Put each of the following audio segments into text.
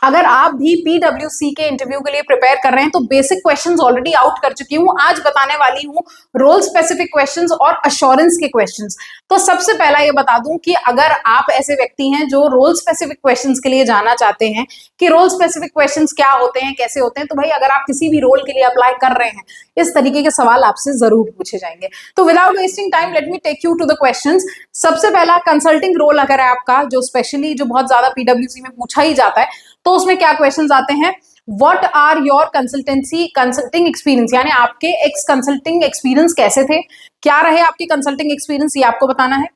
अगर आप भी पीडब्ल्यूसी के इंटरव्यू के लिए प्रिपेयर कर रहे हैं तो बेसिक क्वेश्चंस ऑलरेडी आउट कर चुकी हूं। आज बताने वाली हूं रोल स्पेसिफिक क्वेश्चंस और अश्योरेंस के क्वेश्चंस। तो सबसे पहला ये बता दूं कि अगर आप ऐसे व्यक्ति हैं जो रोल स्पेसिफिक क्वेश्चंस के लिए जाना चाहते हैं कि रोल स्पेसिफिक क्वेश्चंस क्या होते हैं, कैसे होते हैं, तो भाई अगर आप किसी भी रोल के लिए अप्लाई कर रहे हैं इस तरीके के सवाल आपसे जरूर पूछे जाएंगे। तो without wasting time let me take you to the questions. सबसे पहला कंसल्टिंग रोल अगर है आपका, जो स्पेशली जो बहुत ज्यादा पीडब्ल्यूसी में पूछा ही जाता है, तो उसमें क्या क्वेश्चंस आते हैं? What are your consulting experience, यानी आपके एक्स कंसल्टिंग एक्सपीरियंस कैसे थे, क्या रहे आपके कंसल्टिंग एक्सपीरियंस, ये आपको बताना है।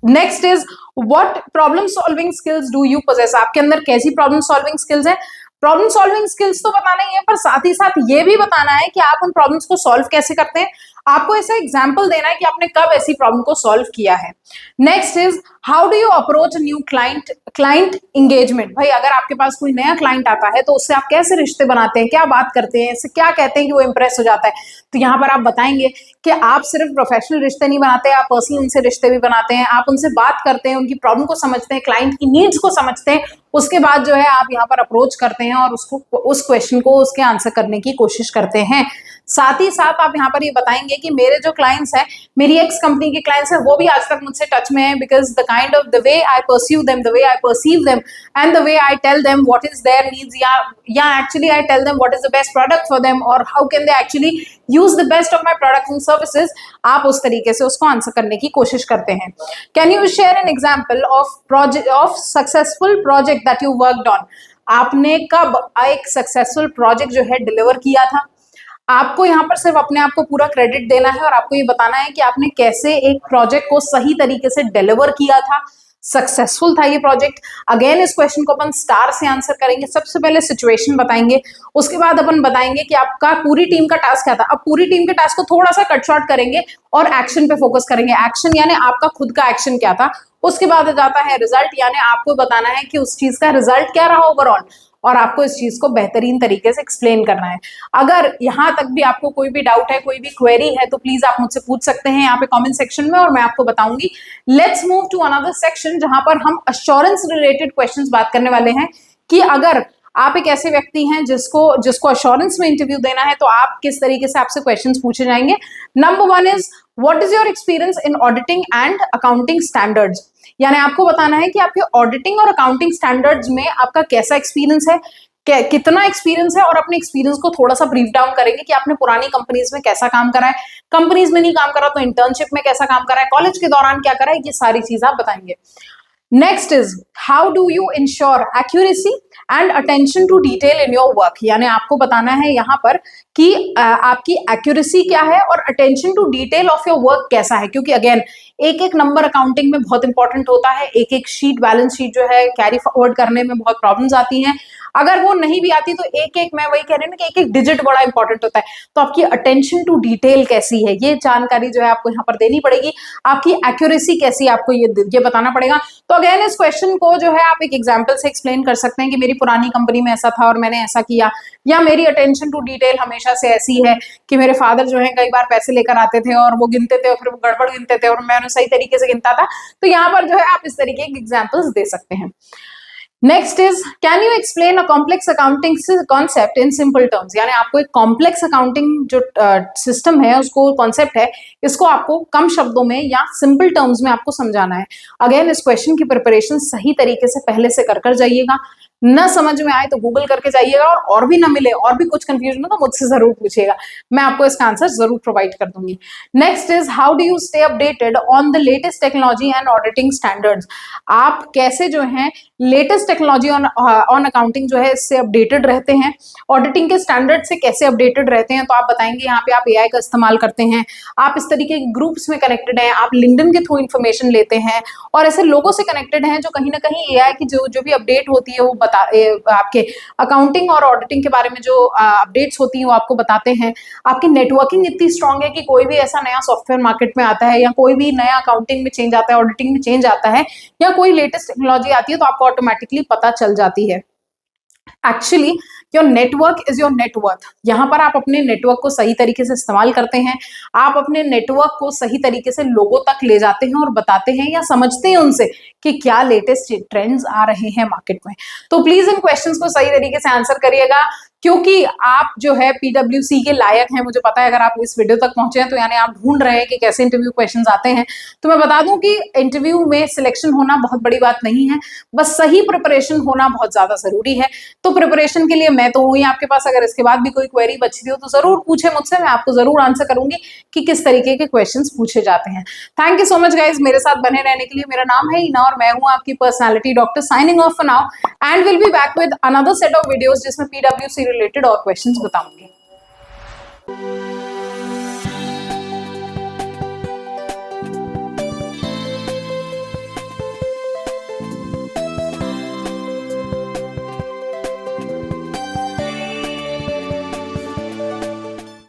Next is what problem solving skills do you possess, आपके अंदर कैसी प्रॉब्लम सॉल्विंग स्किल्स है। प्रॉब्लम सॉल्विंग स्किल्स तो बताना ही है, पर साथ ही साथ ये भी बताना है कि आप उन प्रॉब्लम्स को सॉल्व कैसे करते हैं। आपको ऐसा एग्जाम्पल देना है कि आपने कब ऐसी प्रॉब्लम को सॉल्व किया है। Next is how do you approach new client engagement, भाई अगर आपके पास कोई नया क्लाइंट आता है तो उससे आप कैसे रिश्ते बनाते हैं, क्या बात करते हैं, इससे क्या कहते हैं कि वो इंप्रेस हो जाता है। तो यहाँ पर आप बताएंगे कि आप सिर्फ प्रोफेशनल रिश्ते नहीं बनाते, आप पर्सनल उनसे रिश्ते भी बनाते हैं, आप उनसे बात करते हैं, उनकी प्रॉब्लम को समझते हैं, क्लाइंट की नीड्स को समझते हैं, उसके बाद जो है आप यहाँ पर अप्रोच करते हैं और उस क्वेश्चन को उसके आंसर करने की कोशिश करते हैं। साथ ही साथ आप यहाँ पर ये बताएंगे कि मेरे जो क्लाइंट्स हैं, मेरी एक्स कंपनी के क्लाइंट्स हैं, वो भी आज तक मुझसे टच में है, because the kind of the way I pursue them, the way I perceive them and the way I tell them what is their needs, या actually I tell them what is the best product for them और how can they actually use the best of my products and services. आप उस तरीके से उसको answer करने की कोशिश करते हैं। Can you share an example of successful project that you worked on, आपने कब एक सक्सेसफुल प्रोजेक्ट जो है डिलीवर किया था। आपको यहाँ पर सिर्फ अपने आप को पूरा क्रेडिट देना है और आपको ये बताना है कि आपने कैसे एक प्रोजेक्ट को सही तरीके से डिलीवर किया था, सक्सेसफुल था ये प्रोजेक्ट। अगेन इस क्वेश्चन को अपन स्टार से आंसर करेंगे। सबसे पहले सिचुएशन बताएंगे, उसके बाद अपन बताएंगे कि आपका पूरी टीम का टास्क क्या था। अब पूरी टीम के टास्क को थोड़ा सा कट शॉर्ट करेंगे और एक्शन पे फोकस करेंगे। एक्शन यानी आपका खुद का एक्शन क्या था। उसके बाद जाता है रिजल्ट, यानी आपको बताना है कि उस चीज का रिजल्ट क्या रहा ओवरऑल और आपको इस चीज को बेहतरीन तरीके से एक्सप्लेन करना है। अगर यहाँ तक भी आपको कोई भी डाउट है, कोई भी क्वेरी है, तो प्लीज आप मुझसे पूछ सकते हैं यहाँ पे कमेंट सेक्शन में और मैं आपको बताऊंगी। Let's move to another section जहां पर हम अश्योरेंस रिलेटेड क्वेश्चंस बात करने वाले हैं कि अगर आप एक ऐसे व्यक्ति हैं जिसको अश्योरेंस में इंटरव्यू देना है तो आप किस तरीके से आपसे क्वेश्चंस पूछे जाएंगे। Number one is what is your experience in auditing and accounting standards, यानी आपको बताना है कि आपके ऑडिटिंग और अकाउंटिंग स्टैंडर्ड्स में आपका कैसा एक्सपीरियंस है, कितना एक्सपीरियंस है, और अपने एक्सपीरियंस को थोड़ा सा ब्रीफ डाउन करेंगे कि आपने पुरानी कंपनीज में कैसा काम करा है, कंपनीज में नहीं काम करा तो इंटर्नशिप में कैसा काम करा है, कॉलेज के दौरान क्या करा है, ये सारी चीज आप बताएंगे। Next is how do you ensure accuracy and attention to detail in your work, यानी आपको बताना है यहाँ पर कि आपकी एक्यूरेसी क्या है और attention to detail of your work कैसा है, क्योंकि अगेन एक एक नंबर अकाउंटिंग में बहुत इंपॉर्टेंट होता है। एक एक शीट, बैलेंस शीट जो है कैरी फॉरवर्ड करने में बहुत प्रॉब्लम्स आती हैं। अगर वो नहीं भी आती तो एक एक, मैं वही कह रही हूँ कि एक एक डिजिट बड़ा इंपॉर्टेंट होता है। तो आपकी अटेंशन टू डिटेल कैसी है, ये जानकारी जो है आपको यहाँ पर देनी पड़ेगी। आपकी एक्यूरेसी कैसी है, आपको ये बताना पड़ेगा। तो अगेन इस क्वेश्चन को जो है आप एक एग्जाम्पल से एक्सप्लेन कर सकते हैं कि मेरी पुरानी कंपनी में ऐसा था और मैंने ऐसा किया, या मेरी अटेंशन टू डिटेल हमेशा से ऐसी है कि मेरे फादर जो है कई बार पैसे लेकर आते थे और वो गिनते थे और फिर वो गड़बड़ गिनते थे और मैं उन्हें सही तरीके से गिनता था। तो यहाँ पर जो है आप इस तरीके के एग्जाम्पल्स दे सकते हैं। Next is can you explain a complex accounting concept in simple terms, यानी आपको एक कॉम्प्लेक्स अकाउंटिंग जो सिस्टम है, उसको कॉन्सेप्ट है, इसको आपको कम शब्दों में या सिंपल टर्म्स में आपको समझाना है। अगेन इस क्वेश्चन की प्रिपरेशन सही तरीके से पहले से कर जाइएगा। न समझ में आए तो गूगल करके जाइएगा और भी ना मिले और भी कुछ कंफ्यूजन हो तो मुझसे जरूर पूछिएगा, मैं आपको इसका आंसर जरूर प्रोवाइड कर दूंगी। Next is how do you stay updated on the latest technology and auditing standards, आप कैसे जो है लेटेस्ट टेक्नोलॉजी ऑन अकाउंटिंग जो है इससे अपडेटेड रहते हैं, ऑडिटिंग के स्टैंडर्ड से कैसे अपडेटेड रहते हैं। तो आप बताएंगे यहाँ पे आप एआई का इस्तेमाल करते हैं, आप इस तरीके के ग्रुप्स में कनेक्टेड हैं, आप लिंक्डइन के थ्रू इन्फॉर्मेशन लेते हैं और ऐसे लोगों से कनेक्टेड हैं जो कहीं ना कहीं एआई की जो भी अपडेट होती है वो आपके अकाउंटिंग और ऑडिटिंग के बारे में जो अपडेट्स होती हैं वो आपको बताते हैं। आपकी नेटवर्किंग इतनी स्ट्रांग है कि कोई भी ऐसा नया सॉफ्टवेयर मार्केट में आता है या कोई भी नया अकाउंटिंग में चेंज आता है, ऑडिटिंग में चेंज आता है या कोई लेटेस्ट टेक्नोलॉजी आती है तो आपको ऑटोमेटिकली पता चल जाती है। Actually your network is your net worth. यहाँ पर आप अपने नेटवर्क को सही तरीके से इस्तेमाल करते हैं, आप अपने नेटवर्क को सही तरीके से लोगों तक ले जाते हैं और बताते हैं या समझते हैं उनसे कि क्या लेटेस्ट ट्रेंड्स आ रहे हैं मार्केट में। तो प्लीज इन क्वेश्चंस को सही तरीके से आंसर करिएगा, क्योंकि आप जो है PWC के लायक हैं। मुझे पता है अगर आप इस वीडियो तक पहुंचे हैं तो यानी आप ढूंढ रहे हैं कि कैसे इंटरव्यू क्वेश्चंस आते हैं। तो मैं बता दूं कि इंटरव्यू में सिलेक्शन होना बहुत बड़ी बात नहीं है, बस सही प्रिपरेशन होना बहुत ज्यादा जरूरी है। तो प्रिपरेशन के लिए मैं तो हूँ ही आपके पास। अगर इसके बाद भी कोई क्वेरी बची हो तो जरूर पूछे मुझसे, मैं आपको जरूर आंसर करूंगी कि किस तरीके के क्वेश्चन पूछे जाते हैं। Thank you so much guys मेरे साथ बने रहने के लिए। मेरा नाम है ईना और मैं हूँ आपकी personality doctor, signing off for now and will be back with another set of videos जिसमें PWC रिलेटेड और क्वेश्चंस बताऊंगी।